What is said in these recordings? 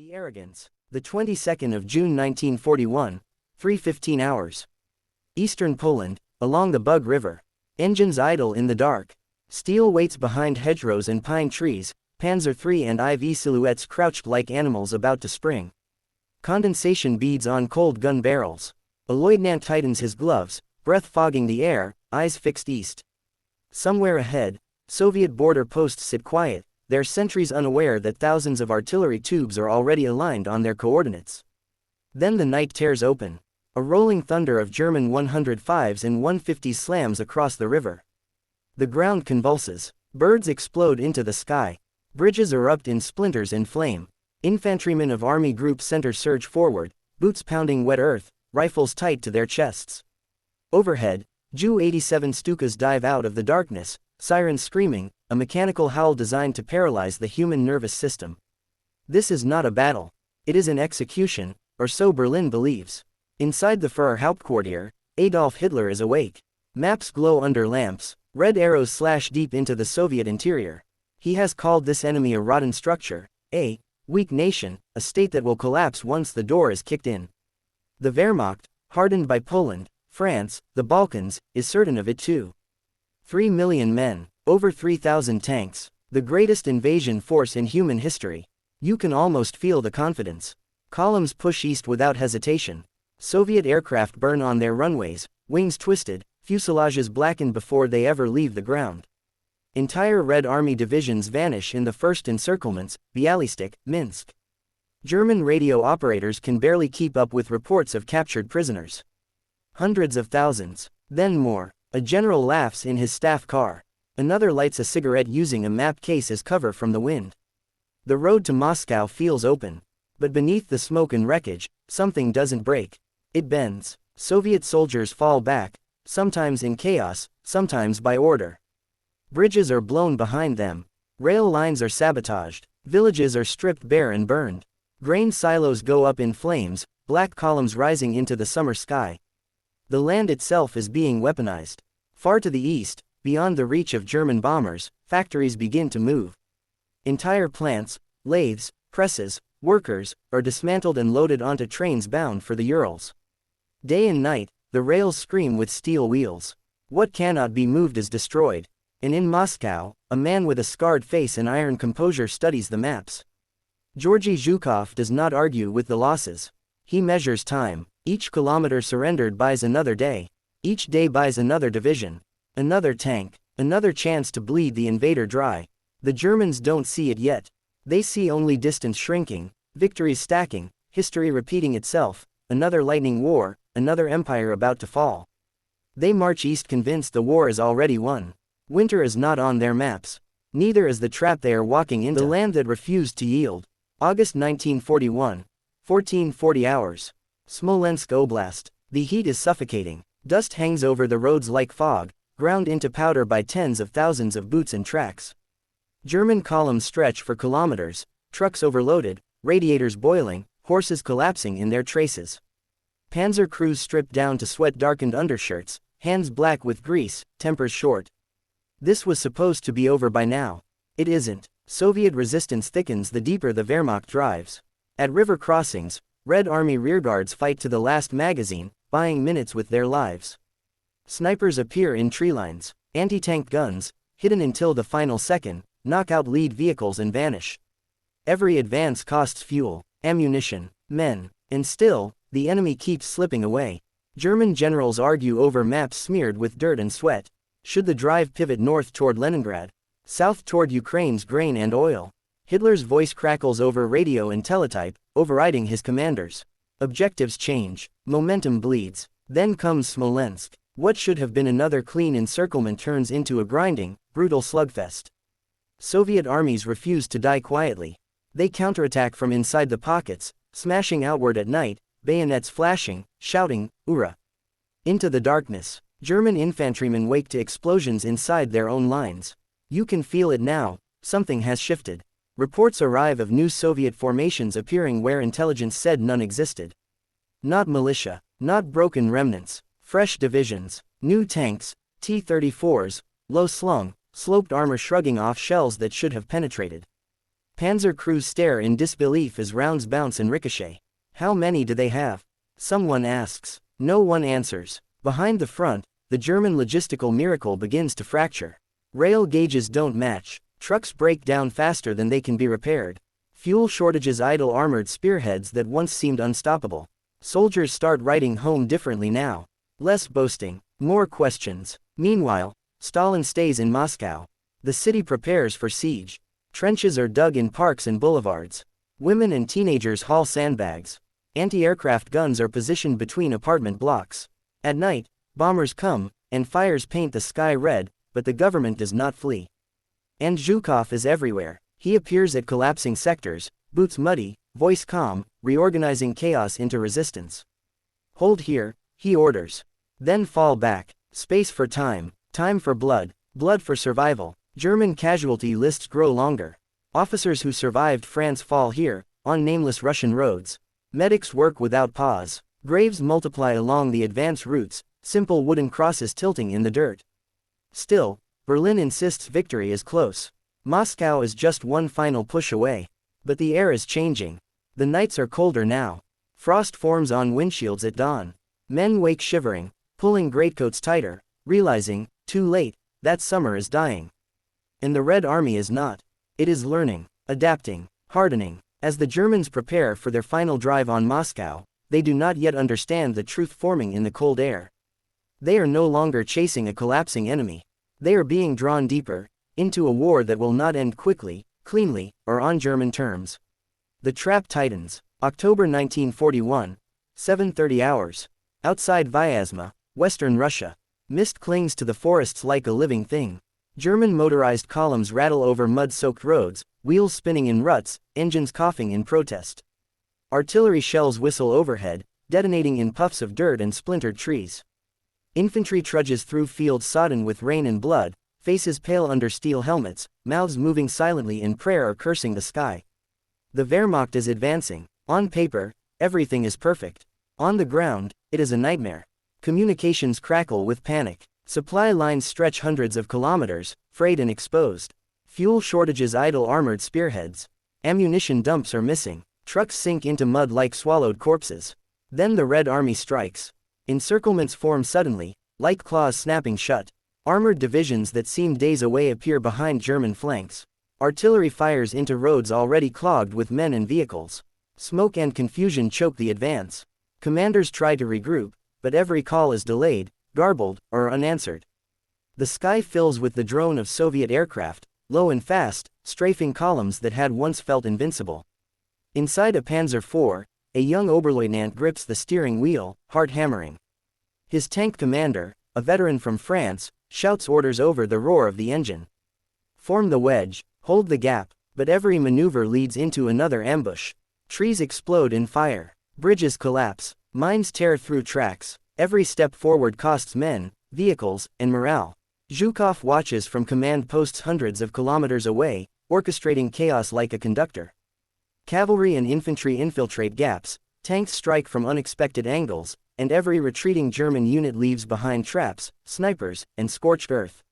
The Arrogance. The 22nd of June 1941, 3:15 hours. Eastern Poland, along the Bug River. Engines idle in the dark. Steel waits behind hedgerows and pine trees, Panzer III and IV silhouettes crouched like animals about to spring. Condensation beads on cold gun barrels. A lieutenant tightens his gloves, breath fogging the air, eyes fixed east. Somewhere ahead, Soviet border posts sit quiet, their sentries unaware that thousands of artillery tubes are already aligned on their coordinates. Then the night tears open. A rolling thunder of German 105s and 150s slams across the river. The ground convulses. Birds explode into the sky. Bridges erupt in splinters and flame. Infantrymen of Army Group Center surge forward, boots pounding wet earth, rifles tight to their chests. Overhead, Ju-87 Stukas dive out of the darkness, sirens screaming, a mechanical howl designed to paralyze the human nervous system. This is not a battle. It is an execution, or so Berlin believes. Inside the Führer Hauptquartier, Adolf Hitler is awake. Maps glow under lamps, red arrows slash deep into the Soviet interior. He has called this enemy a rotten structure, a weak nation, a state that will collapse once the door is kicked in. The Wehrmacht, hardened by Poland, France, the Balkans, is certain of it too. 3 million men, over 3,000 tanks, the greatest invasion force in human history. You can almost feel the confidence. Columns push east without hesitation. Soviet aircraft burn on their runways, wings twisted, fuselages blackened before they ever leave the ground. Entire Red Army divisions vanish in the first encirclements, Bialystok, Minsk. German radio operators can barely keep up with reports of captured prisoners. Hundreds of thousands, then more. A general laughs in his staff car. Another lights a cigarette using a map case as cover from the wind. The road to Moscow feels open. But beneath the smoke and wreckage, something doesn't break. It bends. Soviet soldiers fall back, sometimes in chaos, sometimes by order. Bridges are blown behind them. Rail lines are sabotaged. Villages are stripped bare and burned. Grain silos go up in flames, black columns rising into the summer sky. The land itself is being weaponized. Far to the east, beyond the reach of German bombers, factories begin to move. Entire plants, lathes, presses, workers, are dismantled and loaded onto trains bound for the Urals. Day and night, the rails scream with steel wheels. What cannot be moved is destroyed. And in Moscow, a man with a scarred face and iron composure studies the maps. Georgy Zhukov does not argue with the losses. He measures time. Each kilometer surrendered buys another day. Each day buys another division. Another tank. Another chance to bleed the invader dry. The Germans don't see it yet. They see only distance shrinking, victories stacking, history repeating itself, another lightning war, another empire about to fall. They march east convinced the war is already won. Winter is not on their maps. Neither is the trap they are walking into. The land that refused to yield. August 1941, 14:40 hours. Smolensk Oblast. The heat is suffocating. Dust hangs over the roads like fog, ground into powder by tens of thousands of boots and tracks. German columns stretch for kilometers, trucks overloaded, radiators boiling, horses collapsing in their traces. Panzer crews stripped down to sweat-darkened undershirts, hands black with grease, tempers short. This was supposed to be over by now. It isn't. Soviet resistance thickens the deeper the Wehrmacht drives. At river crossings, Red Army rearguards fight to the last magazine, buying minutes with their lives. Snipers appear in tree lines. Anti-tank guns, hidden until the final second, knock out lead vehicles and vanish. Every advance costs fuel, ammunition, men, and still, the enemy keeps slipping away. German generals argue over maps smeared with dirt and sweat. Should the drive pivot north toward Leningrad? South toward Ukraine's grain and oil? Hitler's voice crackles over radio and teletype, overriding his commanders. Objectives change. Momentum bleeds. Then comes Smolensk. What should have been another clean encirclement turns into a grinding, brutal slugfest. Soviet armies refuse to die quietly. They counterattack from inside the pockets, smashing outward at night, bayonets flashing, shouting, "Ura!" Into the darkness, German infantrymen wake to explosions inside their own lines. You can feel it now, something has shifted. Reports arrive of new Soviet formations appearing where intelligence said none existed. Not militia, not broken remnants, fresh divisions, new tanks, T-34s, low-slung, sloped armor shrugging off shells that should have penetrated. Panzer crews stare in disbelief as rounds bounce and ricochet. How many do they have? Someone asks. No one answers. Behind the front, the German logistical miracle begins to fracture. Rail gauges don't match. Trucks break down faster than they can be repaired. Fuel shortages idle armored spearheads that once seemed unstoppable. Soldiers start writing home differently now. Less boasting, more questions. Meanwhile, Stalin stays in Moscow. The city prepares for siege. Trenches are dug in parks and boulevards. Women and teenagers haul sandbags. Anti-aircraft guns are positioned between apartment blocks. At night, bombers come, and fires paint the sky red, but the government does not flee. And Zhukov is everywhere. He appears at collapsing sectors, boots muddy, voice calm, reorganizing chaos into resistance. Hold here, he orders. Then fall back. Space for time, time for blood, blood for survival. German casualty lists grow longer. Officers who survived France fall here, on nameless Russian roads. Medics work without pause. Graves multiply along the advance routes, simple wooden crosses tilting in the dirt. Still, Berlin insists victory is close. Moscow is just one final push away. But the air is changing. The nights are colder now. Frost forms on windshields at dawn. Men wake shivering, pulling greatcoats tighter, realizing, too late, that summer is dying. And the Red Army is not. It is learning, adapting, hardening. As the Germans prepare for their final drive on Moscow, they do not yet understand the truth forming in the cold air. They are no longer chasing a collapsing enemy. They are being drawn deeper, into a war that will not end quickly, cleanly, or on German terms. The trap tightens. October 1941, 7:30 hours. Outside Vyazma, western Russia. Mist clings to the forests like a living thing. German motorized columns rattle over mud-soaked roads, wheels spinning in ruts, engines coughing in protest. Artillery shells whistle overhead, detonating in puffs of dirt and splintered trees. Infantry trudges through fields sodden with rain and blood, faces pale under steel helmets, mouths moving silently in prayer or cursing the sky. The Wehrmacht is advancing. On paper, everything is perfect. On the ground, it is a nightmare. Communications crackle with panic. Supply lines stretch hundreds of kilometers, frayed and exposed. Fuel shortages idle armored spearheads. Ammunition dumps are missing. Trucks sink into mud like swallowed corpses. Then the Red Army strikes. Encirclements form suddenly, like claws snapping shut. Armored divisions that seem days away appear behind German flanks. Artillery fires into roads already clogged with men and vehicles. Smoke and confusion choke the advance. Commanders try to regroup, but every call is delayed, garbled, or unanswered. The sky fills with the drone of Soviet aircraft, low and fast, strafing columns that had once felt invincible. Inside a Panzer IV, a young Oberleutnant grips the steering wheel, heart hammering. His tank commander, a veteran from France, shouts orders over the roar of the engine. Form the wedge, hold the gap, but every maneuver leads into another ambush. Trees explode in fire. Bridges collapse. Mines tear through tracks. Every step forward costs men, vehicles, and morale. Zhukov watches from command posts hundreds of kilometers away, orchestrating chaos like a conductor. Cavalry and infantry infiltrate gaps, tanks strike from unexpected angles, and every retreating German unit leaves behind traps, snipers, and scorched earth.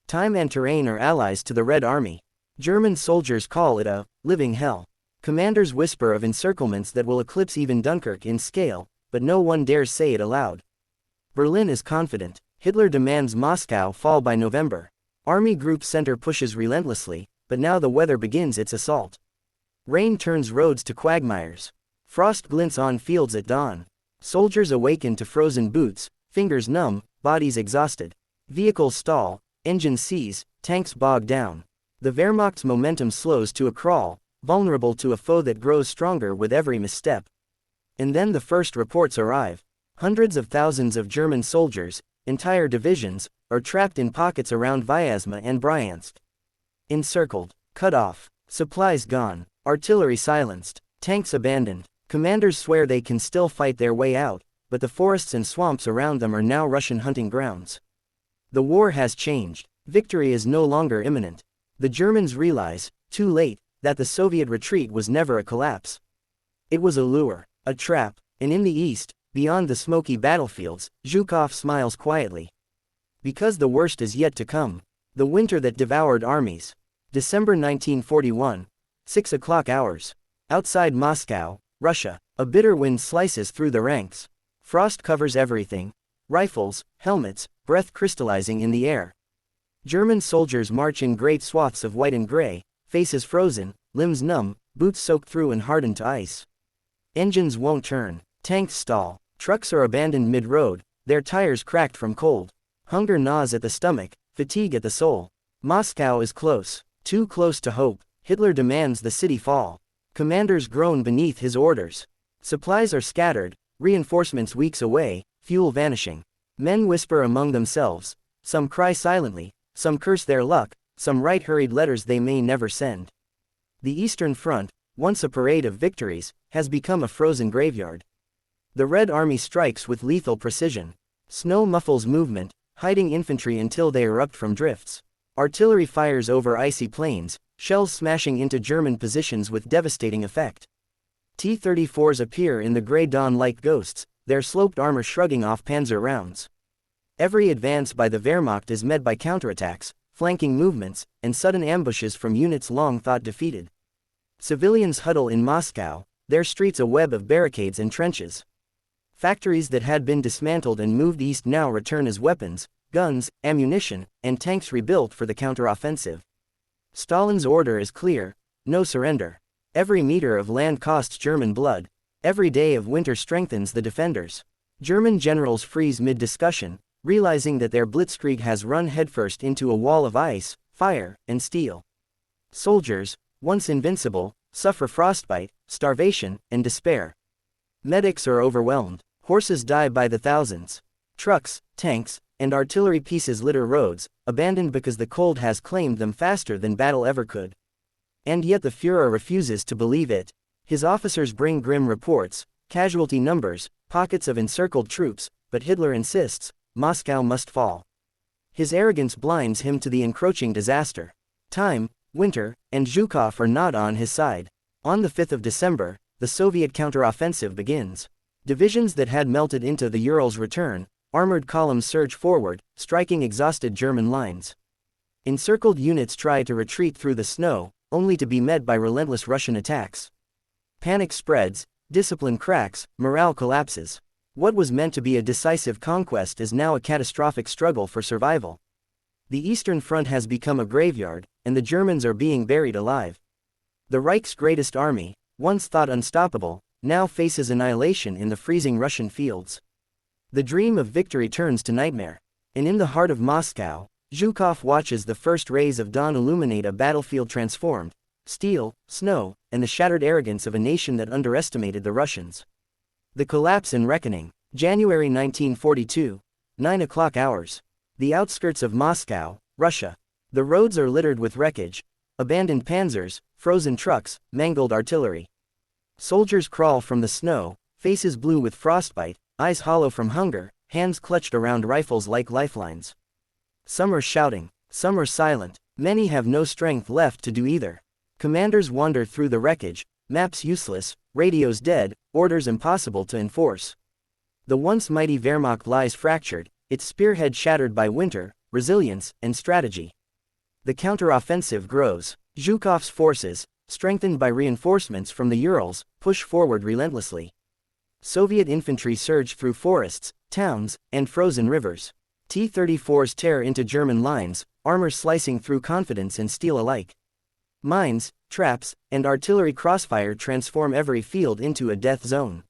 Time and terrain are allies to the Red Army. German soldiers call it a living hell. Commanders whisper of encirclements that will eclipse even Dunkirk in scale, but no one dares say it aloud. Berlin is confident. Hitler demands Moscow fall by November. Army Group Center pushes relentlessly, but now the weather begins its assault. Rain turns roads to quagmires. Frost glints on fields at dawn. Soldiers awaken to frozen boots, fingers numb, bodies exhausted. Vehicles stall, engines seize, tanks bog down. The Wehrmacht's momentum slows to a crawl, vulnerable to a foe that grows stronger with every misstep. And then the first reports arrive. Hundreds of thousands of German soldiers, entire divisions, are trapped in pockets around Vyazma and Bryansk. Encircled, cut off, supplies gone, artillery silenced, tanks abandoned. Commanders swear they can still fight their way out, but the forests and swamps around them are now Russian hunting grounds. The war has changed. Victory is no longer imminent. The Germans realize, too late, that the Soviet retreat was never a collapse. It was a lure, a trap, and in the east, beyond the smoky battlefields, Zhukov smiles quietly. Because the worst is yet to come. The winter that devoured armies. December 1941, 6 o'clock hours. Outside Moscow, Russia, a bitter wind slices through the ranks. Frost covers everything. Rifles, helmets, breath crystallizing in the air. German soldiers march in great swaths of white and gray, faces frozen, limbs numb, boots soaked through and hardened to ice. Engines won't turn. Tanks stall. Trucks are abandoned mid-road, their tires cracked from cold. Hunger gnaws at the stomach, fatigue at the soul. Moscow is close. Too close to hope. Hitler demands the city fall. Commanders groan beneath his orders. Supplies are scattered, reinforcements weeks away, fuel vanishing. Men whisper among themselves. Some cry silently, some curse their luck, some write hurried letters they may never send. The Eastern Front, once a parade of victories, has become a frozen graveyard. The Red Army strikes with lethal precision. Snow muffles movement, hiding infantry until they erupt from drifts. Artillery fires over icy plains, shells smashing into German positions with devastating effect. T-34s appear in the gray dawn like ghosts, their sloped armor shrugging off panzer rounds. Every advance by the Wehrmacht is met by counterattacks, flanking movements, and sudden ambushes from units long thought defeated. Civilians huddle in Moscow, their streets a web of barricades and trenches. Factories that had been dismantled and moved east now return as weapons, guns, ammunition, and tanks rebuilt for the counteroffensive. Stalin's order is clear: no surrender. Every meter of land costs German blood. Every day of winter strengthens the defenders. German generals freeze mid-discussion, realizing that their blitzkrieg has run headfirst into a wall of ice, fire, and steel. Soldiers, once invincible, suffer frostbite, starvation, and despair. Medics are overwhelmed. Horses die by the thousands. Trucks, tanks, and artillery pieces litter roads, abandoned because the cold has claimed them faster than battle ever could. And yet the Führer refuses to believe it. His officers bring grim reports, casualty numbers, pockets of encircled troops, but Hitler insists, Moscow must fall. His arrogance blinds him to the encroaching disaster. Time, winter, and Zhukov are not on his side. On the 5th of December, the Soviet counteroffensive begins. Divisions that had melted into the Urals return, armored columns surge forward, striking exhausted German lines. Encircled units try to retreat through the snow, only to be met by relentless Russian attacks. Panic spreads, discipline cracks, morale collapses. What was meant to be a decisive conquest is now a catastrophic struggle for survival. The Eastern Front has become a graveyard, and the Germans are being buried alive. The Reich's greatest army, once thought unstoppable, now faces annihilation in the freezing Russian fields. The dream of victory turns to nightmare. And in the heart of Moscow, Zhukov watches the first rays of dawn illuminate a battlefield transformed. Steel, snow, and the shattered arrogance of a nation that underestimated the Russians. The collapse and reckoning. January 1942. 9 o'clock hours. The outskirts of Moscow, Russia. The roads are littered with wreckage. Abandoned panzers, frozen trucks, mangled artillery. Soldiers crawl from the snow, faces blue with frostbite, eyes hollow from hunger, hands clutched around rifles like lifelines. Some are shouting, some are silent, many have no strength left to do either. Commanders wander through the wreckage, maps useless, radios dead, orders impossible to enforce. The once mighty Wehrmacht lies fractured, its spearhead shattered by winter, resilience, and strategy. The counteroffensive grows. Zhukov's forces, strengthened by reinforcements from the Urals, push forward relentlessly. Soviet infantry surge through forests, towns, and frozen rivers. T-34s tear into German lines, armor slicing through confidence and steel alike. Mines, traps, and artillery crossfire transform every field into a death zone.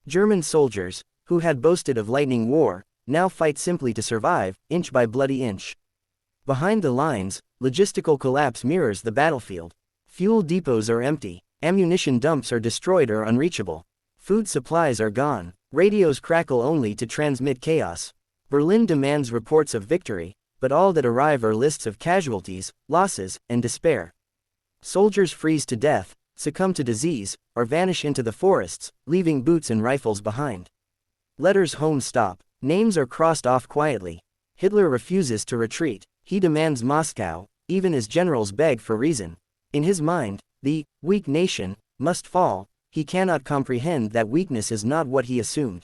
German soldiers, who had boasted of lightning war, now fight simply to survive, inch by bloody inch. Behind the lines, logistical collapse mirrors the battlefield. Fuel depots are empty, ammunition dumps are destroyed or unreachable. Food supplies are gone, radios crackle only to transmit chaos. Berlin demands reports of victory, but all that arrive are lists of casualties, losses, and despair. Soldiers freeze to death, succumb to disease, or vanish into the forests, leaving boots and rifles behind. Letters home stop, names are crossed off quietly. Hitler refuses to retreat, he demands Moscow, even as generals beg for reason. In his mind, the weak nation must fall. He cannot comprehend that weakness is not what he assumed.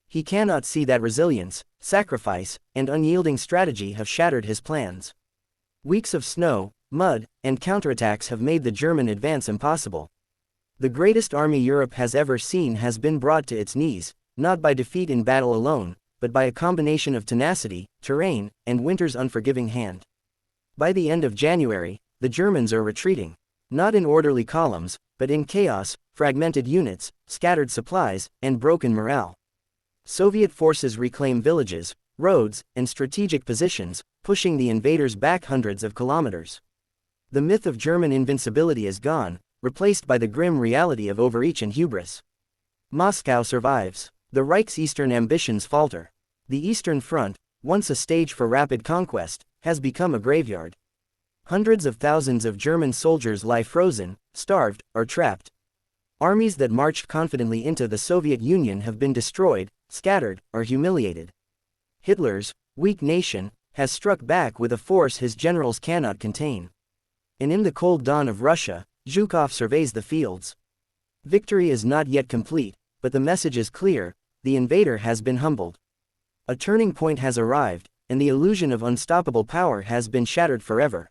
He cannot see that resilience, sacrifice, and unyielding strategy have shattered his plans. Weeks of snow, mud, and counterattacks have made the German advance impossible. The greatest army Europe has ever seen has been brought to its knees, not by defeat in battle alone, but by a combination of tenacity, terrain, and winter's unforgiving hand. By the end of January, the Germans are retreating. Not in orderly columns, but in chaos, fragmented units, scattered supplies, and broken morale. Soviet forces reclaim villages, roads, and strategic positions, pushing the invaders back hundreds of kilometers. The myth of German invincibility is gone, replaced by the grim reality of overreach and hubris. Moscow survives. The Reich's eastern ambitions falter. The Eastern Front, once a stage for rapid conquest, has become a graveyard. Hundreds of thousands of German soldiers lie frozen, starved, or trapped. Armies that marched confidently into the Soviet Union have been destroyed, scattered, or humiliated. Hitler's weak nation has struck back with a force his generals cannot contain. And in the cold dawn of Russia, Zhukov surveys the fields. Victory is not yet complete, but the message is clear: the invader has been humbled. A turning point has arrived, and the illusion of unstoppable power has been shattered forever.